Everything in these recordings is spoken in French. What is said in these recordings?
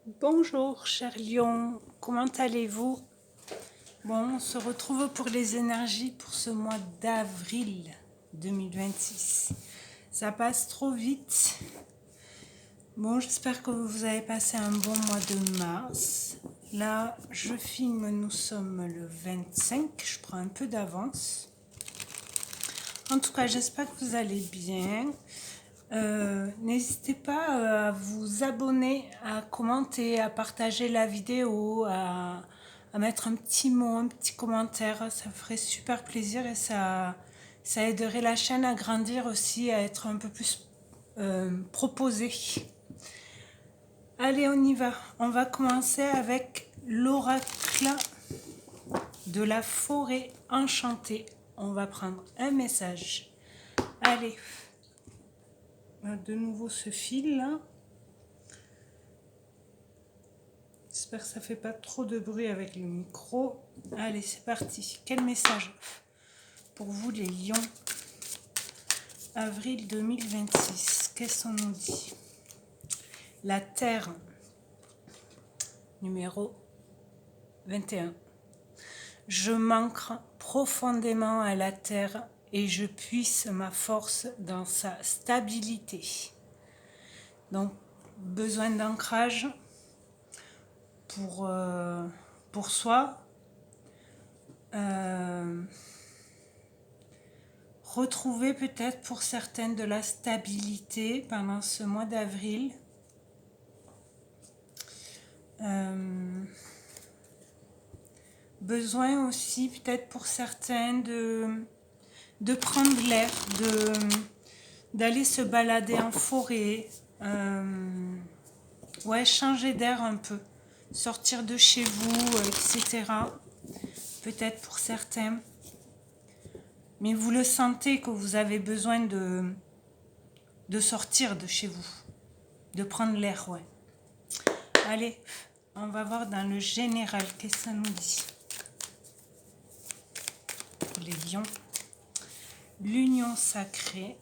Bonjour cher Lion, comment allez-vous? Bon, on se retrouve pour les énergies pour ce mois d'avril 2026. Ça passe trop vite. Bon, j'espère que vous avez passé un bon mois de mars. Là, je filme, nous sommes le 25, je prends un peu d'avance. En tout cas, j'espère que vous allez bien. N'hésitez pas à vous abonner, à commenter, à partager la vidéo, à mettre un petit mot, un petit commentaire. Ça ferait super plaisir et ça aiderait la chaîne à grandir aussi, à être un peu plus proposée. Allez, on y va. On va commencer avec l'oracle de la forêt enchantée. On va prendre un message. Allez. De nouveau ce fil là. J'espère que ça fait pas trop de bruit avec le micro. Allez, c'est parti. Quel message pour vous les lions? Avril 2026. Qu'est-ce qu'on nous dit? La Terre, numéro 21. Je manque profondément à la Terre et je puise ma force dans sa stabilité. Donc, besoin d'ancrage pour soi. Retrouver peut-être pour certaines de la stabilité pendant ce mois d'avril. Besoin aussi peut-être pour certains de prendre l'air, d'aller se balader en forêt, ouais, changer d'air un peu, sortir de chez vous, etc. Peut-être pour certains. Mais vous le sentez que vous avez besoin de sortir de chez vous, de prendre l'air, ouais. Allez, on va voir dans le général, qu'est-ce que ça nous dit pour les lions. L'union sacrée,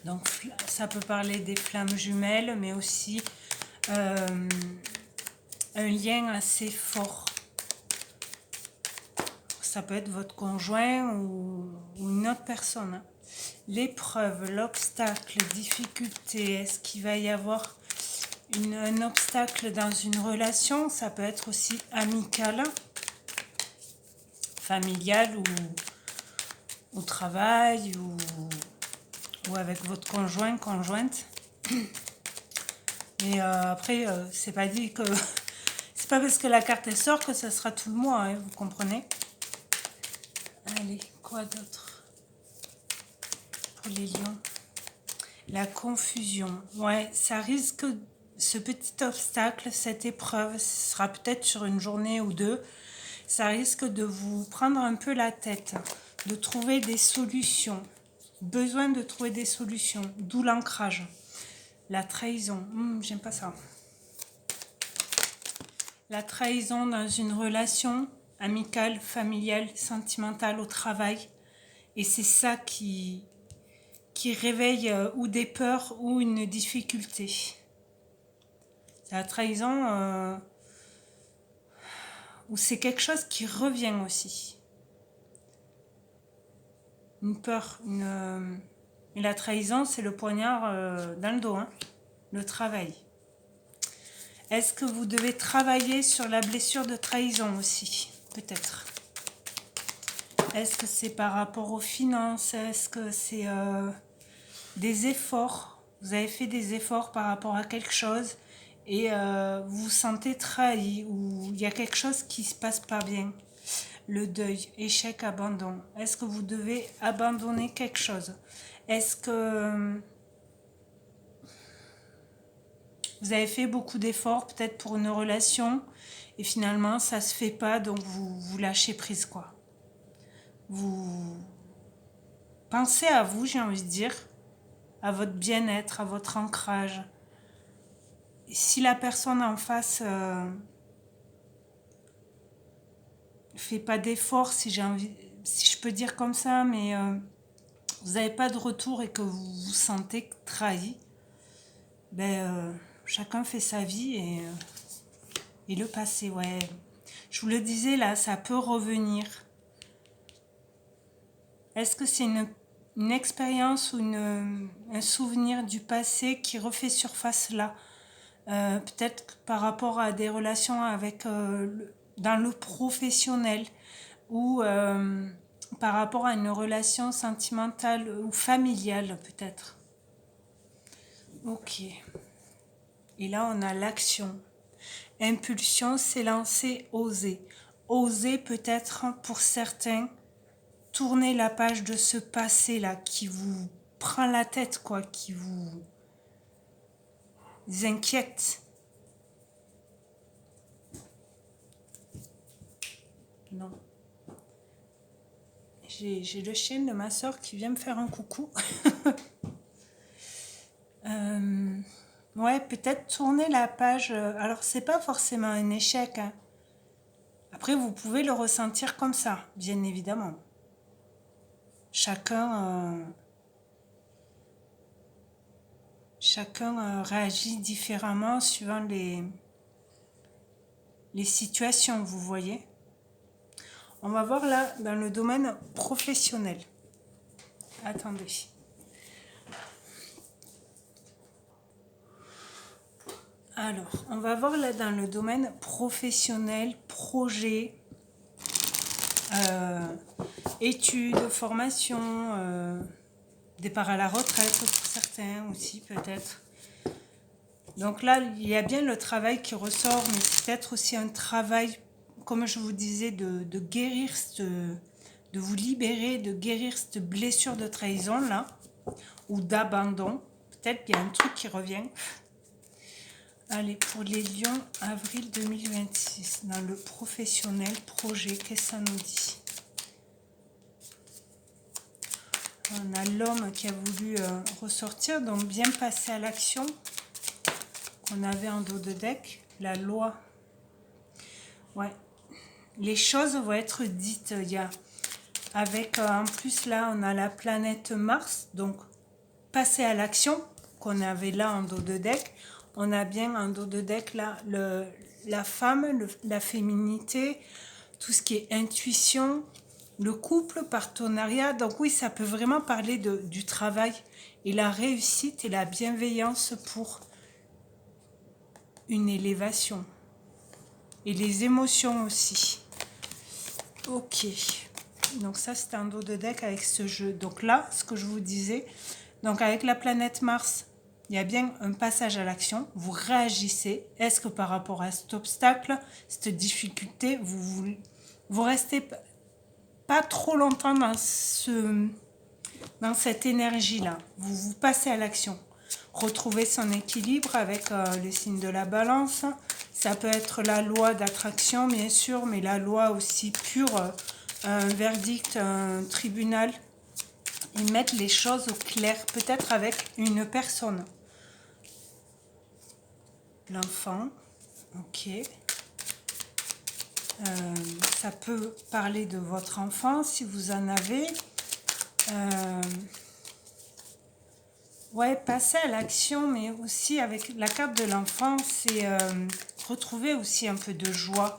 donc ça peut parler des flammes jumelles, mais aussi un lien assez fort. Ça peut être votre conjoint ou une autre personne. L'épreuve, l'obstacle, difficulté, est-ce qu'il va y avoir un obstacle dans une relation? Ça peut être aussi amical, familial ou au travail ou avec votre conjoint, conjointe. Mais après, c'est pas dit que... c'est pas parce que la carte elle sort que ça sera tout le mois, hein, vous comprenez? Allez, quoi d'autre pour les lions? La confusion. Ouais, ça risque... Ce petit obstacle, cette épreuve, ce sera peut-être sur une journée ou deux. Ça risque de vous prendre un peu la tête, de trouver des solutions. Besoin de trouver des solutions, d'où l'ancrage. La trahison, j'aime pas ça. La trahison dans une relation amicale, familiale, sentimentale, au travail. Et c'est ça qui réveille ou des peurs ou une difficulté. C'est la trahison ou c'est quelque chose qui revient aussi. Une peur, et la trahison, c'est le poignard dans le dos, hein, le travail. Est-ce que vous devez travailler sur la blessure de trahison aussi? Peut-être. Est-ce que c'est par rapport aux finances? Est-ce que c'est des efforts? Vous avez fait des efforts par rapport à quelque chose et vous vous sentez trahi ou il y a quelque chose qui ne se passe pas bien. Le deuil, échec, abandon. Est-ce que vous devez abandonner quelque chose? Est-ce que vous avez fait beaucoup d'efforts peut-être pour une relation et finalement ça ne se fait pas, donc vous lâchez prise, quoi. Vous pensez à vous, j'ai envie de dire, à votre bien-être, à votre ancrage. Et si la personne en face fait pas d'efforts, si je peux dire comme ça, mais vous n'avez pas de retour et que vous vous sentez trahi, ben chacun fait sa vie et le passé, ouais. Je vous le disais là, ça peut revenir. Est-ce que c'est une expérience ou un souvenir du passé qui refait surface là? Peut-être par rapport à des relations avec dans le professionnel ou par rapport à une relation sentimentale ou familiale peut-être. Ok. Et là on a l'action. Impulsion, s'élancer, oser. Oser peut-être pour certains tourner la page de ce passé là qui vous prend la tête quoi, qui vous inquiète. Non. J'ai le chien de ma soeur qui vient me faire un coucou. Ouais, peut-être tourner la page. Alors, c'est pas forcément un échec. Hein. Après, vous pouvez le ressentir comme ça, bien évidemment. Chacun réagit différemment suivant les situations, vous voyez. On va voir là dans le domaine professionnel. Attendez. Alors, on va voir là dans le domaine professionnel, projet, études, formation, départ à la retraite pour certains aussi peut-être. Donc là, il y a bien le travail qui ressort, mais c'est peut-être aussi un travail, comme je vous disais, de guérir, de vous libérer, de guérir cette blessure de trahison là, ou d'abandon. Peut-être qu'il y a un truc qui revient. Allez, pour les lions, avril 2026, dans le professionnel projet, qu'est-ce que ça nous dit? On a l'homme qui a voulu ressortir, donc bien passer à l'action. On avait en dos de deck, la loi. Ouais, les choses vont être dites. Il y a, avec, en plus là, on a la planète Mars, donc passer à l'action, qu'on avait là en dos de deck. On a bien en dos de deck là, la femme, la féminité, tout ce qui est intuition, le couple, partenariat. Donc oui, ça peut vraiment parler du travail et la réussite et la bienveillance pour une élévation. Et les émotions aussi. Ok. Donc ça, c'était un dos de deck avec ce jeu. Donc là, ce que je vous disais, donc avec la planète Mars, il y a bien un passage à l'action. Vous réagissez. Est-ce que par rapport à cet obstacle, cette difficulté, vous restez pas trop longtemps dans cette énergie-là. Vous passez à l'action. Retrouver son équilibre avec le signe de la balance. Ça peut être la loi d'attraction, bien sûr, mais la loi aussi pure, un verdict, un tribunal. Et mettre les choses au clair, peut-être avec une personne. L'enfant, ok. Ça peut parler de votre enfant, si vous en avez. Ouais, passer à l'action, mais aussi avec la carte de l'enfant, c'est retrouver aussi un peu de joie,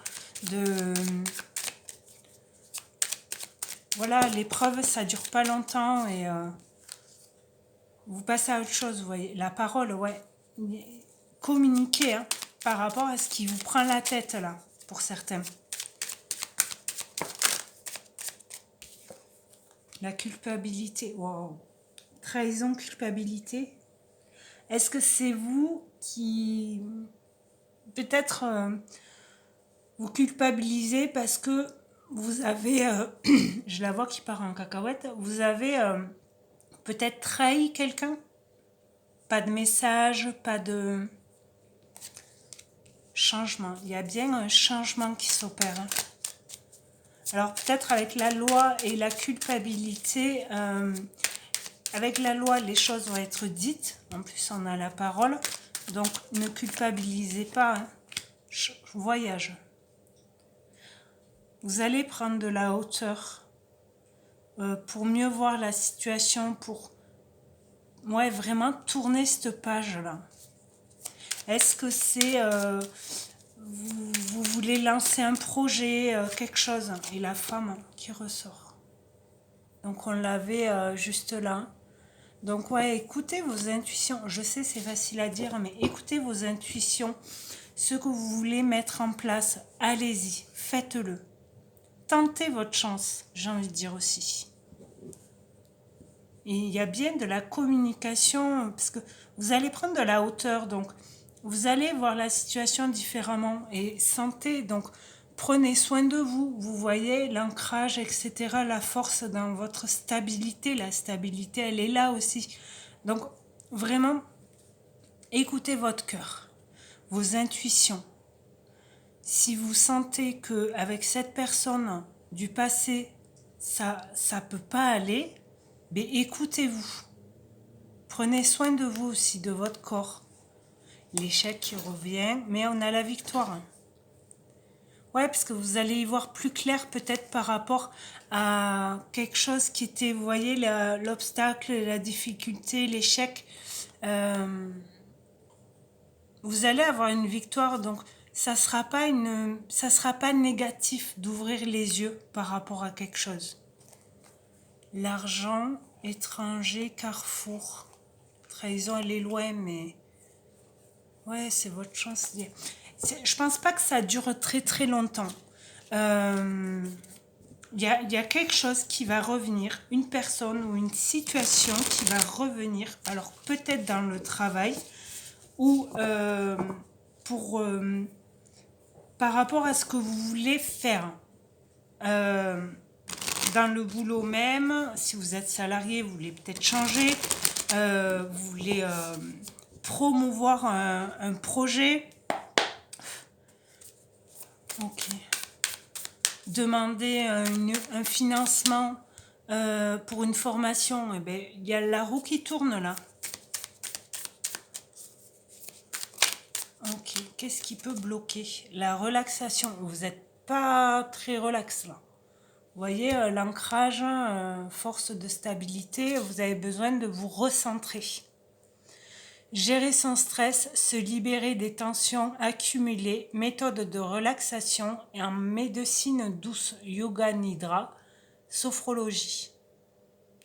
voilà, l'épreuve, ça dure pas longtemps et vous passez à autre chose, vous voyez. La parole, ouais. Communiquer hein, par rapport à ce qui vous prend la tête, là, pour certains. La culpabilité, wow. Trahison, culpabilité. Est-ce que c'est vous qui, peut-être, vous culpabilisez parce que vous avez, je la vois qui part en cacahuète, vous avez peut-être trahi quelqu'un? Pas de message, pas de changement. Il y a bien un changement qui s'opère. Hein. Alors peut-être avec la loi et la culpabilité, avec la loi, les choses vont être dites. En plus, on a la parole. Donc, ne culpabilisez pas. Hein. Voyage. Vous allez prendre de la hauteur pour mieux voir la situation, pour vraiment tourner cette page-là. Est-ce que c'est... vous voulez lancer un projet, quelque chose? Et la femme qui ressort. Donc on l'avait juste là. Donc ouais, écoutez vos intuitions. Je sais, c'est facile à dire, mais écoutez vos intuitions. Ce que vous voulez mettre en place, allez-y, faites-le. Tentez votre chance, j'ai envie de dire aussi. Et il y a bien de la communication, parce que vous allez prendre de la hauteur, donc vous allez voir la situation différemment. Et sentez, donc prenez soin de vous. Vous voyez l'ancrage, etc., la force dans votre stabilité. La stabilité, elle est là aussi. Donc vraiment, écoutez votre cœur, vos intuitions. Si vous sentez qu'avec cette personne du passé, ça peut pas aller, mais écoutez-vous. Prenez soin de vous aussi, de votre corps. L'échec qui revient, mais on a la victoire. Ouais, parce que vous allez y voir plus clair peut-être par rapport à quelque chose qui était, vous voyez, l'obstacle, la difficulté, l'échec. Vous allez avoir une victoire, donc ça sera pas négatif d'ouvrir les yeux par rapport à quelque chose. L'argent, étranger, carrefour. Trahison, elle est loin, mais ouais, c'est votre chance. Je pense pas que ça dure très très longtemps. Il y a quelque chose qui va revenir, une personne ou une situation qui va revenir, alors peut-être dans le travail ou par rapport à ce que vous voulez faire. Dans le boulot même, si vous êtes salarié, vous voulez peut-être changer, vous voulez promouvoir un projet. Ok. Demander un financement pour une formation, eh bien, il y a la roue qui tourne là. Ok, qu'est-ce qui peut bloquer? La relaxation. Vous n'êtes pas très relax là. Vous voyez, l'ancrage, force de stabilité, vous avez besoin de vous recentrer. Gérer son stress, se libérer des tensions accumulées, méthode de relaxation et en médecine douce, yoga nidra, sophrologie.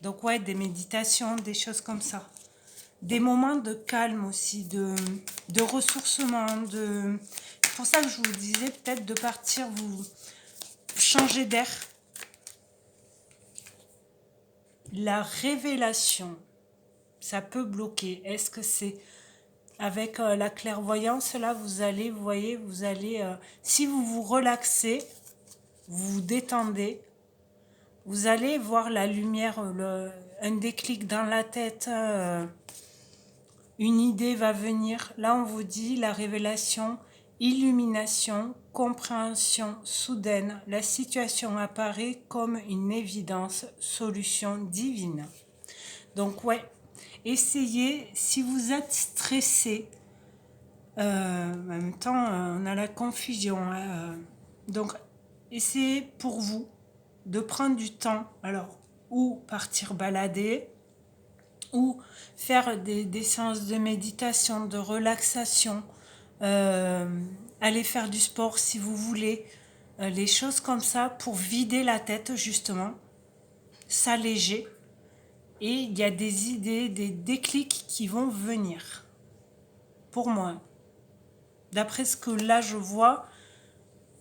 Donc ouais, des méditations, des choses comme ça. Des moments de calme aussi, de ressourcement. C'est pour ça que je vous disais peut-être de partir, vous changer d'air. La révélation, ça peut bloquer. Est-ce que c'est avec la clairvoyance, là, vous allez, vous voyez, vous allez... si vous vous relaxez, vous vous détendez, vous allez voir la lumière, un déclic dans la tête, une idée va venir. Là, on vous dit la révélation, illumination, compréhension soudaine. La situation apparaît comme une évidence, solution divine. Donc, ouais, essayez, si vous êtes stressé, en même temps, on a la confusion. Donc, essayez pour vous de prendre du temps. Alors, ou partir balader, ou faire des séances de méditation, de relaxation, aller faire du sport si vous voulez, les choses comme ça pour vider la tête justement, s'alléger. Et il y a des idées, des déclics qui vont venir. Pour moi, d'après ce que là je vois,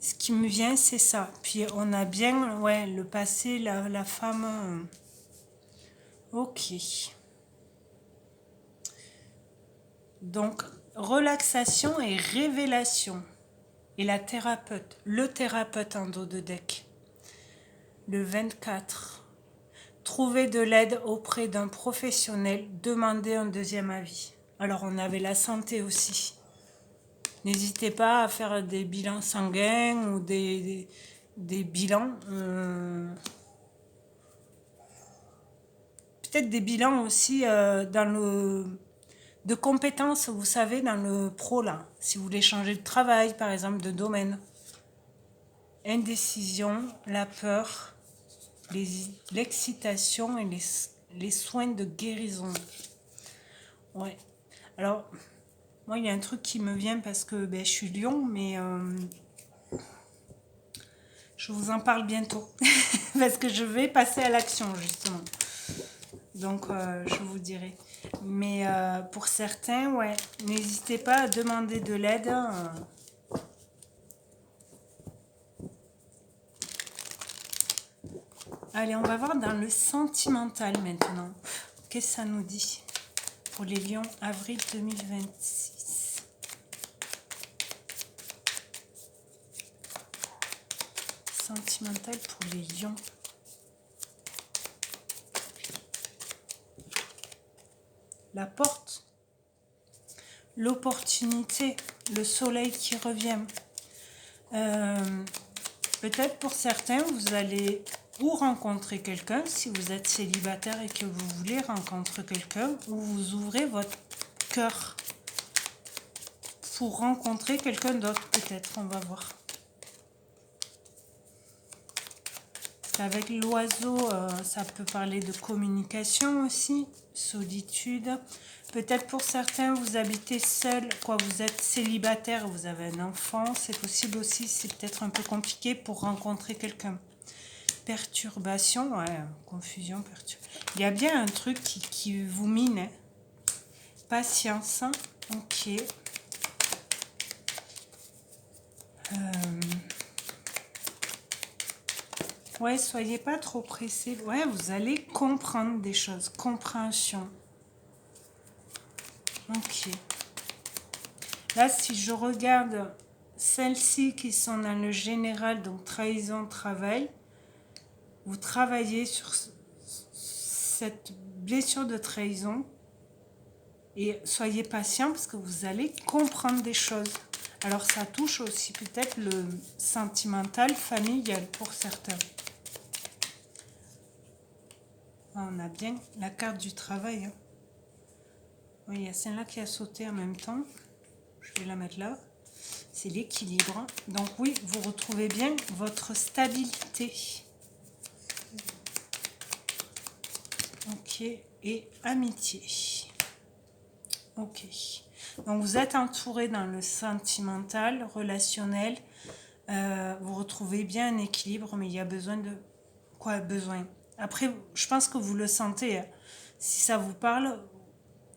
ce qui me vient c'est ça. Puis on a bien, ouais, le passé, la femme. Ok. Donc, relaxation et révélation. Et la thérapeute, le thérapeute en dos de deck. Le 24. Trouver de l'aide auprès d'un professionnel, demander un deuxième avis. Alors, on avait la santé aussi. N'hésitez pas à faire des bilans sanguins ou des bilans. Peut-être des bilans aussi dans le... de compétences, vous savez, dans le pro, là. Si vous voulez changer de travail, par exemple, de domaine. Indécision, la peur, l'excitation et les soins de guérison. Ouais. Alors, Moi, il y a un truc qui me vient parce que ben, je suis Lion, mais je vous en parle bientôt. Parce que je vais passer à l'action, justement. Donc, je vous dirai. Mais pour certains, ouais, n'hésitez pas à demander de l'aide. Allez, on va voir dans le sentimental maintenant. Qu'est-ce que ça nous dit pour les lions, avril 2026. Sentimental pour les lions. La porte, l'opportunité, le soleil qui revient. Peut-être pour certains, vous allez ou rencontrer quelqu'un, si vous êtes célibataire et que vous voulez rencontrer quelqu'un, ou vous ouvrez votre cœur pour rencontrer quelqu'un d'autre, peut-être, on va voir. Avec l'oiseau, ça peut parler de communication aussi, solitude. Peut-être pour certains, vous habitez seul, quoi, vous êtes célibataire, vous avez un enfant, c'est possible aussi, c'est peut-être un peu compliqué pour rencontrer quelqu'un. Perturbation, ouais, confusion, perturbation. Il y a bien un truc qui vous mine, hein. Patience, ok. Ouais, soyez pas trop pressés. Ouais, vous allez comprendre des choses. Compréhension. Ok. Là, si je regarde celles-ci qui sont dans le général, donc trahison, travail, vous travaillez sur cette blessure de trahison et soyez patient parce que vous allez comprendre des choses. Alors, ça touche aussi peut-être le sentimental, familial pour certains. On a bien la carte du travail. Oui, il y a celle-là qui a sauté en même temps. Je vais la mettre là. C'est l'équilibre. Donc oui, vous retrouvez bien votre stabilité. Ok. Et amitié. Ok. Donc vous êtes entouré dans le sentimental, relationnel. Vous retrouvez bien un équilibre, mais il y a besoin de... Quoi, besoin? Après, je pense que vous le sentez. Si ça vous parle,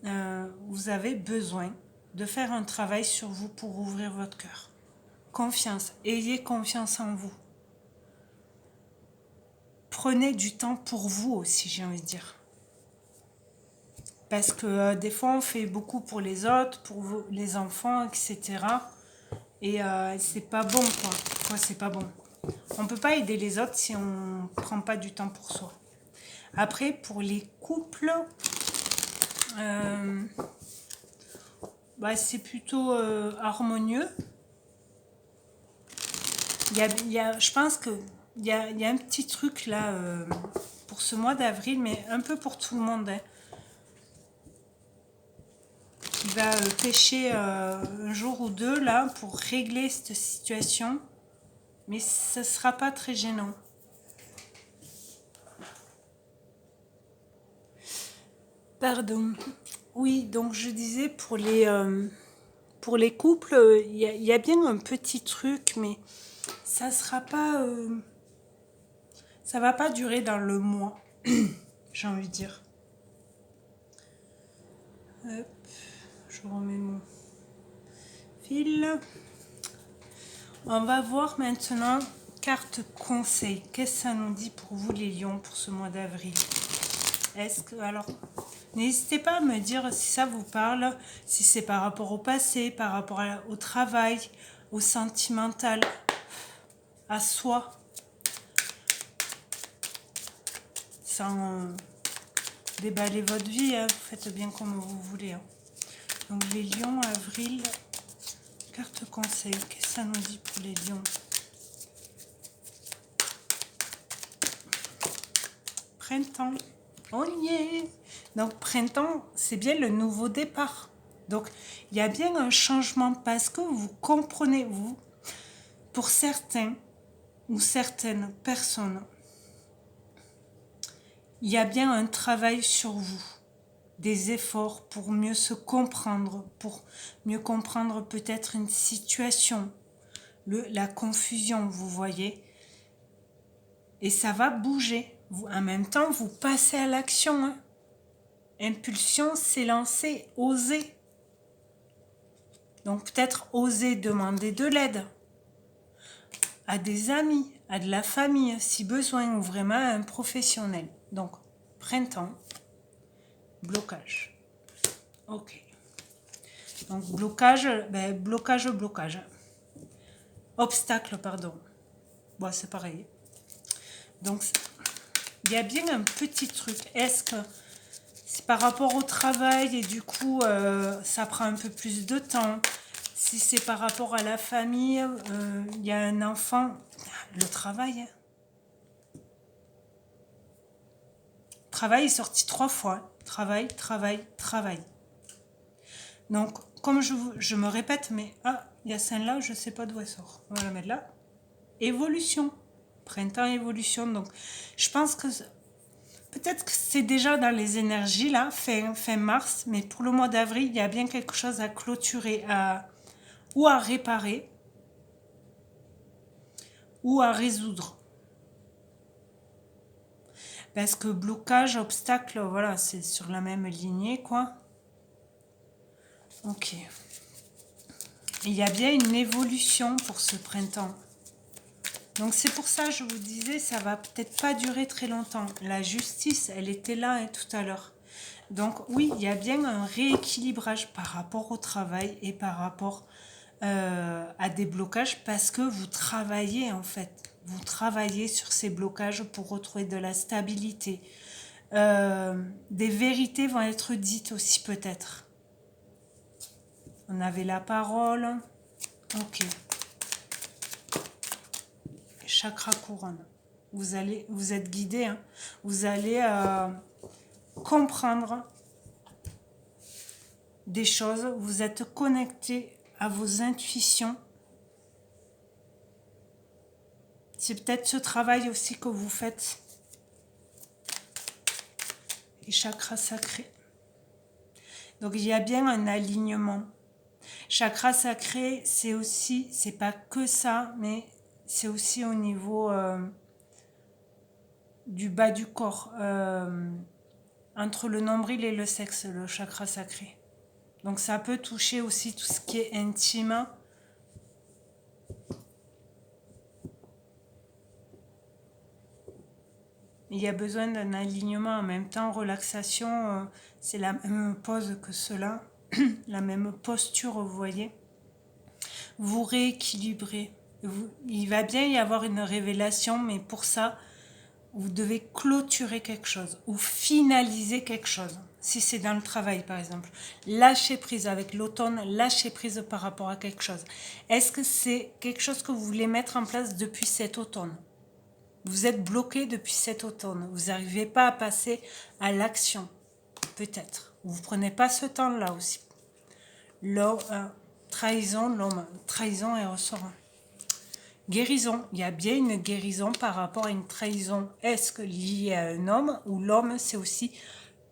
vous avez besoin de faire un travail sur vous pour ouvrir votre cœur. Confiance. Ayez confiance en vous. Prenez du temps pour vous aussi, j'ai envie de dire. Parce que des fois, on fait beaucoup pour les autres, pour les enfants, etc. Et c'est pas bon, quoi. Ouais, c'est pas bon. On peut pas aider les autres si on prend pas du temps pour soi. Après, pour les couples, bah, c'est plutôt harmonieux. Je pense qu'il y a un petit truc là pour ce mois d'avril, mais un peu pour tout le monde, hein, qui va pêcher un jour ou deux là pour régler cette situation, mais ce ne sera pas très gênant. Pardon. Oui, donc je disais pour les couples, il y a bien un petit truc, mais ça sera pas, ça va pas durer dans le mois, j'ai envie de dire. Hop, je remets mon fil. On va voir maintenant carte conseil. Qu'est-ce que ça nous dit pour vous les lions pour ce mois d'avril? Est-ce que alors n'hésitez pas à me dire si ça vous parle, si c'est par rapport au passé, par rapport au travail, au sentimental, à soi, sans déballer votre vie, hein, vous faites bien comme vous voulez. Hein. Donc les lions, avril, carte conseil, qu'est-ce que ça nous dit pour les lions? Printemps, on y est. Donc printemps, c'est bien le nouveau départ. Donc il y a bien un changement parce que vous comprenez, vous, pour certains ou certaines personnes, il y a bien un travail sur vous. des efforts pour mieux se comprendre, pour mieux comprendre peut-être une situation, la confusion, vous voyez. Et ça va bouger. En même temps, vous passez à l'action. Hein. Impulsion, s'élancer, oser. Donc peut-être oser demander de l'aide à des amis, à de la famille, si besoin, ou vraiment à un professionnel. Donc, printemps, blocage. Ok. Donc, blocage, blocage. Obstacle, pardon. Bon, c'est pareil. Donc, il y a bien un petit truc. Est-ce que c'est par rapport au travail et du coup, ça prend un peu plus de temps? Si c'est par rapport à la famille, il y a un enfant, le travail. Travail est sorti 3 fois. Travail, travail, travail. Donc, comme je me répète, mais il y a celle-là, je ne sais pas d'où elle sort. On va la mettre là. Évolution. Printemps, évolution. Donc, je pense que peut-être que c'est déjà dans les énergies, là, fin mars, mais pour le mois d'avril, il y a bien quelque chose à clôturer, ou à réparer, ou à résoudre. Parce que blocage, obstacle, voilà, c'est sur la même lignée, quoi. Ok. Il y a bien une évolution pour ce printemps. Donc c'est pour ça que je vous disais, ça va peut-être pas durer très longtemps. La justice, elle était là hein, tout à l'heure. Donc oui, il y a bien un rééquilibrage par rapport au travail et par rapport à des blocages parce que vous travaillez en fait. Vous travaillez sur ces blocages pour retrouver de la stabilité. Des vérités vont être dites aussi peut-être. On avait la parole. Ok. Chakra couronne. Vous êtes guidé. Hein. Vous allez comprendre des choses. Vous êtes connecté à vos intuitions. C'est peut-être ce travail aussi que vous faites. Et chakra sacré. Donc il y a bien un alignement. Chakra sacré, c'est aussi, c'est pas que ça, mais c'est aussi au niveau du bas du corps, entre le nombril et le sexe, le chakra sacré. Donc ça peut toucher aussi tout ce qui est intime. Il y a besoin d'un alignement en même temps, relaxation, c'est la même pose que cela, la même posture, vous voyez. Vous rééquilibrez. Il va bien y avoir une révélation, mais pour ça, vous devez clôturer quelque chose ou finaliser quelque chose. Si c'est dans le travail, par exemple. Lâcher prise avec l'automne, lâcher prise par rapport à quelque chose. Est-ce que c'est quelque chose que vous voulez mettre en place depuis cet automne? Vous êtes bloqué depuis cet automne. Vous n'arrivez pas à passer à l'action. Peut-être. Vous ne prenez pas ce temps-là aussi. Trahison, l'homme. Trahison et ressort. Guérison. Il y a bien une guérison par rapport à une trahison. Est-ce que lié à un homme ou l'homme, c'est aussi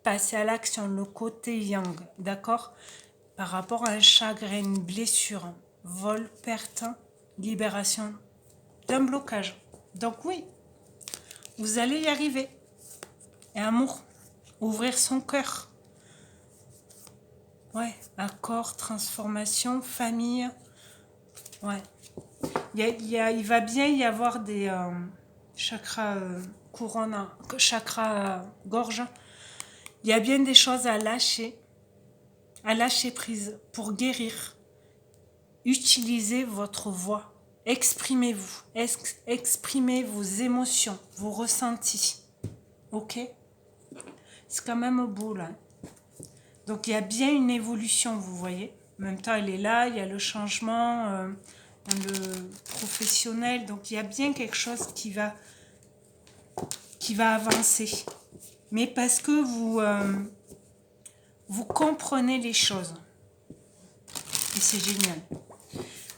passer à l'action, le côté yang. D'accord? Par rapport à un chagrin, une blessure, vol, perte, libération d'un blocage. Donc oui. Vous allez y arriver. Et amour, ouvrir son cœur. Ouais, accord, transformation, famille. Ouais. Il va bien y avoir des chakras couronne, chakras gorge. Il y a bien des choses à lâcher prise pour guérir. Utilisez votre voix. Exprimez-vous. Exprimez vos émotions, vos ressentis. Ok? C'est quand même beau là. Donc il y a bien une évolution, vous voyez. En même temps, elle est là, il y a le changement dans le professionnel. Donc il y a bien quelque chose qui va avancer. Mais parce que vous comprenez les choses. Et c'est génial.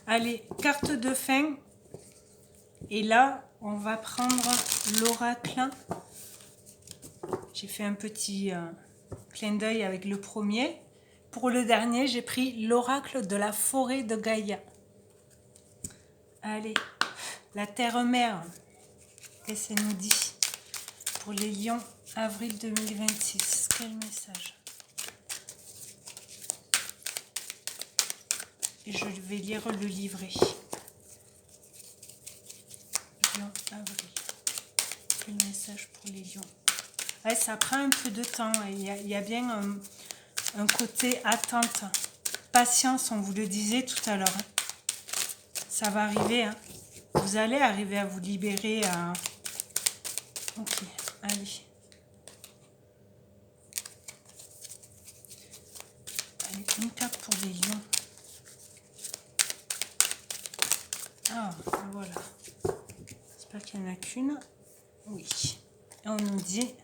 Allez, carte de fin. Et là, on va prendre l'oracle. J'ai fait un petit clin d'œil avec le premier. Pour le dernier, j'ai pris l'oracle de la forêt de Gaïa. Allez, la terre-mère, qu'est-ce qu'elle nous dit pour les lions, avril 2026? Quel message? Et je vais lire le livret. Lion, avril. Quel message pour les lions? Ouais, ça prend un peu de temps. Il y a bien un côté attente. Patience, on vous le disait tout à l'heure. Ça va arriver. Hein. Vous allez arriver à vous libérer. Ok, allez. Allez, une carte pour les lions. Ah, voilà. J'espère qu'il n'y en a qu'une. Oui. Et on nous dit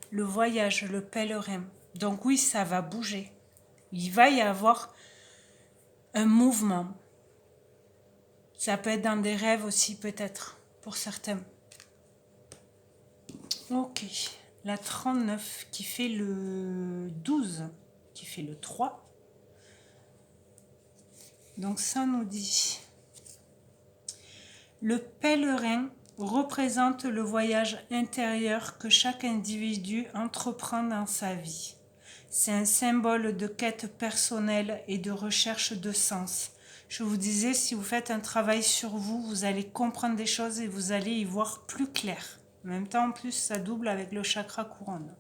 le voyage, le pèlerin. Donc oui, ça va bouger. Il va y avoir un mouvement. Ça peut être dans des rêves aussi, peut-être, pour certains. Ok. La 39 qui fait le 12, qui fait le 3. Donc ça nous dit... Le pèlerin représente le voyage intérieur que chaque individu entreprend dans sa vie. C'est un symbole de quête personnelle et de recherche de sens. Je vous disais, si vous faites un travail sur vous, vous allez comprendre des choses et vous allez y voir plus clair. En même temps, en plus, ça double avec le chakra couronne.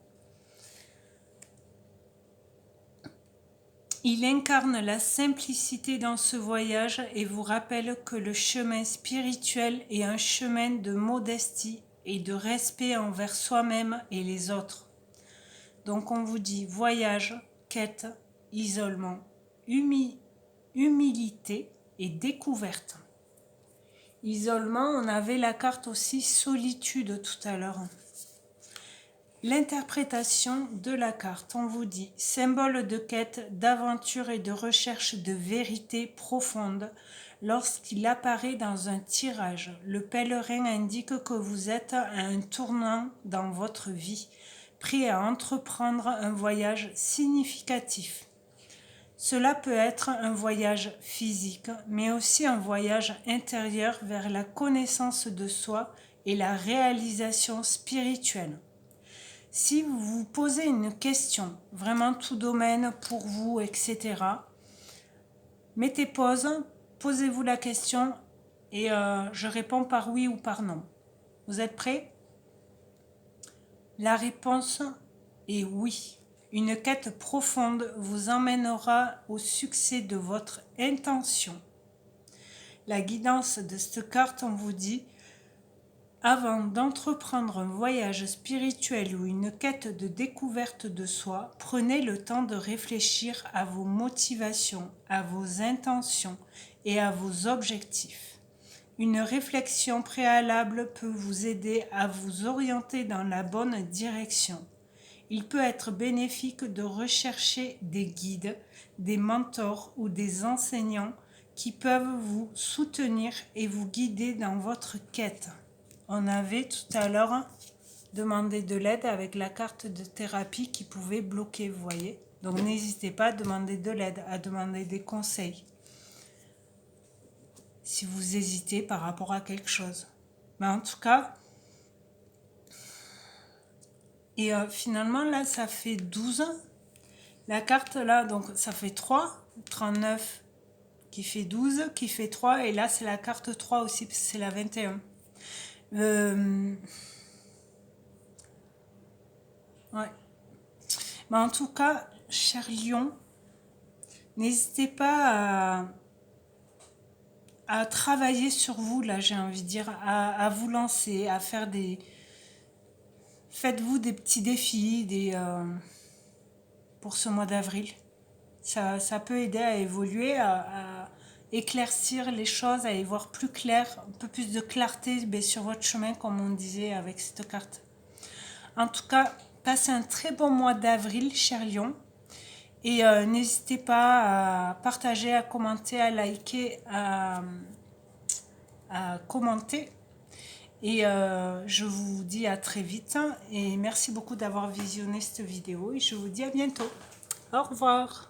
Il incarne la simplicité dans ce voyage et vous rappelle que le chemin spirituel est un chemin de modestie et de respect envers soi-même et les autres. Donc on vous dit voyage, quête, isolement, humilité et découverte. Isolement, on avait la carte aussi solitude tout à l'heure. L'interprétation de la carte, on vous dit symbole de quête, d'aventure et de recherche de vérité profonde. Lorsqu'il apparaît dans un tirage, le pèlerin indique que vous êtes à un tournant dans votre vie, prêt à entreprendre un voyage significatif. Cela peut être un voyage physique, mais aussi un voyage intérieur vers la connaissance de soi et la réalisation spirituelle. Si vous vous posez une question, vraiment tout domaine pour vous, etc., mettez pause, posez-vous la question et je réponds par oui ou par non. Vous êtes prêts? La réponse est oui. Une quête profonde vous emmènera au succès de votre intention. La guidance de cette carte, on vous dit: avant d'entreprendre un voyage spirituel ou une quête de découverte de soi, prenez le temps de réfléchir à vos motivations, à vos intentions et à vos objectifs. Une réflexion préalable peut vous aider à vous orienter dans la bonne direction. Il peut être bénéfique de rechercher des guides, des mentors ou des enseignants qui peuvent vous soutenir et vous guider dans votre quête. On avait tout à l'heure demandé de l'aide avec la carte de thérapie qui pouvait bloquer, vous voyez. Donc n'hésitez pas à demander de l'aide, à demander des conseils. Si vous hésitez par rapport à quelque chose. Mais en tout cas, et finalement là ça fait 12. La carte là, donc ça fait 3, 39 qui fait 12, qui fait 3. Et là c'est la carte 3 aussi, parce que c'est la 21. Ouais. Mais en tout cas, cher lion, n'hésitez pas à travailler sur vous, là, j'ai envie de dire, à vous lancer, à faire des... Faites-vous des petits défis pour ce mois d'avril. Ça peut aider à évoluer, à éclaircir les choses, à y voir plus clair, un peu plus de clarté sur votre chemin, comme on disait avec cette carte. En tout cas, passez un très bon mois d'avril, cher lion. Et n'hésitez pas à partager, à commenter, à liker, à commenter. Et je vous dis à très vite. Et merci beaucoup d'avoir visionné cette vidéo. Et je vous dis à bientôt. Au revoir.